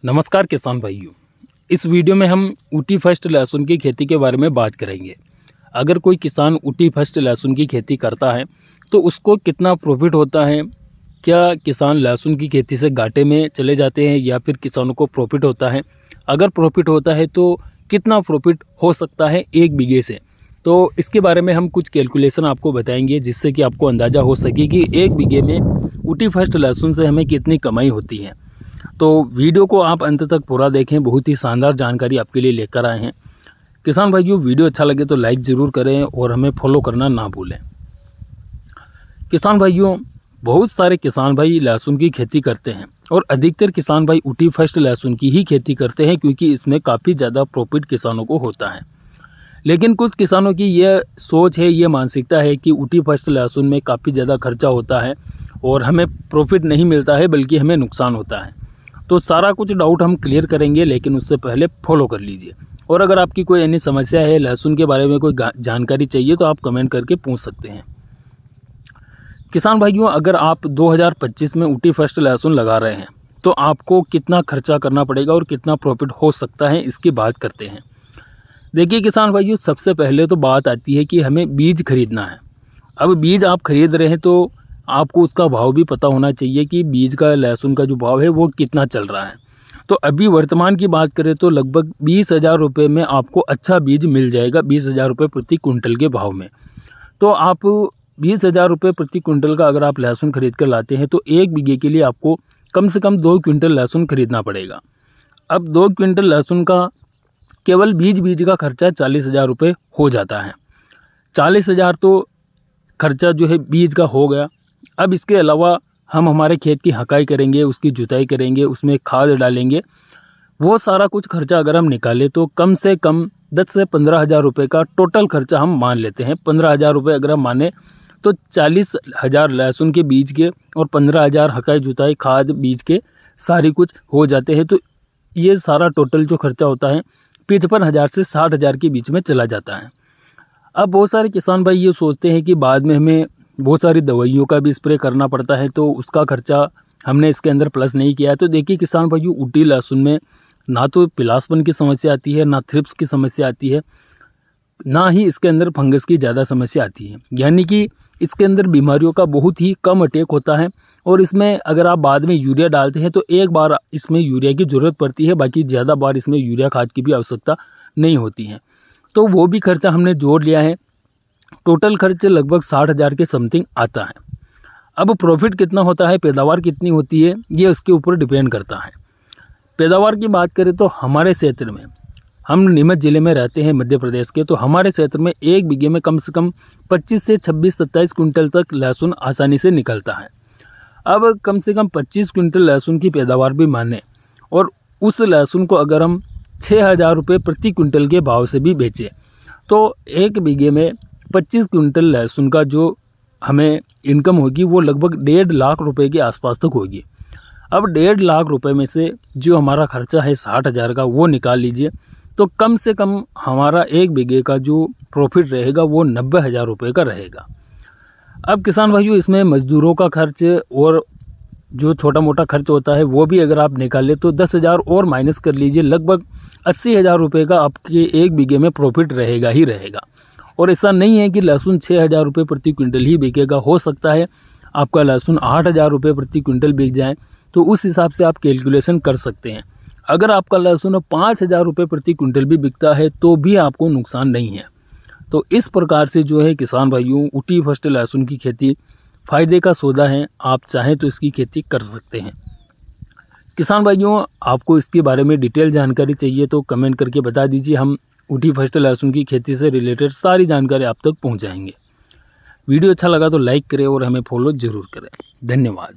नमस्कार किसान भाइयों। इस वीडियो में हम ऊटी फर्स्ट लहसुन की खेती के बारे में बात करेंगे। अगर कोई किसान ऊटी फर्स्ट लहसुन की खेती करता है तो उसको कितना प्रॉफिट होता है, क्या किसान लहसुन की खेती से घाटे में चले जाते हैं या फिर किसानों को प्रॉफिट होता है। अगर प्रॉफिट होता है तो कितना प्रॉफिट हो सकता है 1 बीघे से। तो इसके बारे में हम कुछ कैलकुलेशन आपको बताएंगे जिससे कि आपको अंदाज़ा हो सके कि 1 बीघे में ऊटी फर्स्ट लहसुन से हमें कितनी कमाई होती है। तो वीडियो को आप अंत तक पूरा देखें, बहुत ही शानदार जानकारी आपके लिए लेकर आए हैं। किसान भाइयों, वीडियो अच्छा लगे तो लाइक ज़रूर करें और हमें फॉलो करना ना भूलें। किसान भाइयों, बहुत सारे किसान भाई लहसुन की खेती करते हैं और अधिकतर किसान भाई ऊटी फर्स्ट लहसुन की ही खेती करते हैं क्योंकि इसमें काफ़ी ज़्यादा प्रॉफिट किसानों को होता है। लेकिन कुछ किसानों की यह सोच है, ये मानसिकता है कि ऊटी फर्स्ट लहसुन में काफ़ी ज़्यादा खर्चा होता है और हमें प्रॉफिट नहीं मिलता है बल्कि हमें नुकसान होता है। तो सारा कुछ डाउट हम क्लियर करेंगे, लेकिन उससे पहले फॉलो कर लीजिए। और अगर आपकी कोई अन्य समस्या है, लहसुन के बारे में कोई जानकारी चाहिए तो आप कमेंट करके पूछ सकते हैं। किसान भाइयों, अगर आप 2025 में ऊटी फर्स्ट लहसुन लगा रहे हैं तो आपको कितना खर्चा करना पड़ेगा और कितना प्रॉफिट हो सकता है, इसकी बात करते हैं। देखिए किसान भाइयों, सबसे पहले तो बात आती है कि हमें बीज खरीदना है। अब बीज आप खरीद रहे हैं तो आपको उसका भाव भी पता होना चाहिए कि बीज का, लहसुन का जो भाव है वो कितना चल रहा है। तो अभी वर्तमान की बात करें तो लगभग 20,000 रुपये में आपको अच्छा बीज मिल जाएगा, 20,000 रुपये प्रति कुंटल के भाव में। तो आप 20,000 रुपये प्रति कुंटल का अगर आप लहसुन खरीद कर लाते हैं तो 1 बीघे के लिए आपको कम से कम 2 क्विंटल लहसुन खरीदना पड़ेगा। अब 2 क्विंटल लहसुन का केवल बीज का खर्चा 40,000 रुपये हो जाता है। 40,000 तो खर्चा जो है बीज का हो गया। अब इसके अलावा हम हमारे खेत की हकाई करेंगे, उसकी जुताई करेंगे, उसमें खाद डालेंगे। वो सारा कुछ खर्चा अगर हम निकालें तो कम से कम 10 से 15,000 रुपये का टोटल खर्चा हम मान लेते हैं। 15,000 रुपये अगर हम माने तो 40,000 लहसुन के बीज के और 15,000 हकाई जुताई खाद बीज के सारी कुछ हो जाते हैं। तो ये सारा टोटल जो खर्चा होता है 55,000 से 60,000 के बीच में चला जाता है। अब बहुत सारे किसान भाई ये सोचते हैं कि बाद में हमें बहुत सारी दवाइयों का भी स्प्रे करना पड़ता है, तो उसका खर्चा हमने इसके अंदर प्लस नहीं किया है। तो देखिए किसान भाइयों, ऊटी लहसुन में ना तो पिलासपन की समस्या आती है, ना थ्रिप्स की समस्या आती है, ना ही इसके अंदर फंगस की ज़्यादा समस्या आती है। यानी कि इसके अंदर बीमारियों का बहुत ही कम अटैक होता है। और इसमें अगर आप बाद में यूरिया डालते हैं तो एक बार इसमें यूरिया की ज़रूरत पड़ती है, बाकी ज़्यादा बार इसमें यूरिया खाद की भी आवश्यकता नहीं होती है। तो वो भी खर्चा हमने जोड़ लिया है। टोटल खर्च लगभग 60,000 के समथिंग आता है। अब प्रॉफिट कितना होता है, पैदावार कितनी होती है, ये उसके ऊपर डिपेंड करता है। पैदावार की बात करें तो हमारे क्षेत्र में, हम नीमच ज़िले में रहते हैं मध्य प्रदेश के, तो हमारे क्षेत्र में 1 बीघे में कम से कम 25 से 26-27 कुंटल तक लहसुन आसानी से निकलता है। अब कम से कम 25 कुंटल लहसुन की पैदावार भी माने और उस लहसुन को अगर हम 6,000 रुपये प्रति कुंटल के भाव से भी बेचें तो 1 बीघे में 25 कुंटल लहसुन का जो हमें इनकम होगी वो लगभग 1.5 लाख रुपए के आसपास तक होगी। अब 1.5 लाख रुपए में से जो हमारा खर्चा है 60,000 का वो निकाल लीजिए, तो कम से कम हमारा 1 बीघे का जो प्रॉफिट रहेगा वो 90,000 रुपये का रहेगा। अब किसान भाइयों, इसमें मजदूरों का खर्च और जो छोटा मोटा खर्च होता है वो भी अगर आप निकालें तो 10,000 और माइनस कर लीजिए, लगभग 80,000 रुपये का आपके 1 बीघे में प्रॉफिट रहेगा ही रहेगा। और ऐसा नहीं है कि लहसुन 6,000 रुपये प्रति क्विंटल ही बिकेगा, हो सकता है आपका लहसुन 8,000 रुपये प्रति क्विंटल बिक जाए। तो उस हिसाब से आप कैलकुलेशन कर सकते हैं। अगर आपका लहसुन 5,000 रुपये प्रति क्विंटल भी बिकता है तो भी आपको नुकसान नहीं है। तो इस प्रकार से जो है किसान भाइयों, ऊटी फर्स्ट लहसुन की खेती फ़ायदे का सौदा है। आप चाहें तो इसकी खेती कर सकते हैं। किसान भाइयों, आपको इसके बारे में डिटेल जानकारी चाहिए तो कमेंट करके बता दीजिए, हम ऊटी फर्स्ट लहसुन की खेती से रिलेटेड सारी जानकारी आप तक पहुंचाएंगे। वीडियो अच्छा लगा तो लाइक करें और हमें फॉलो ज़रूर करें। धन्यवाद।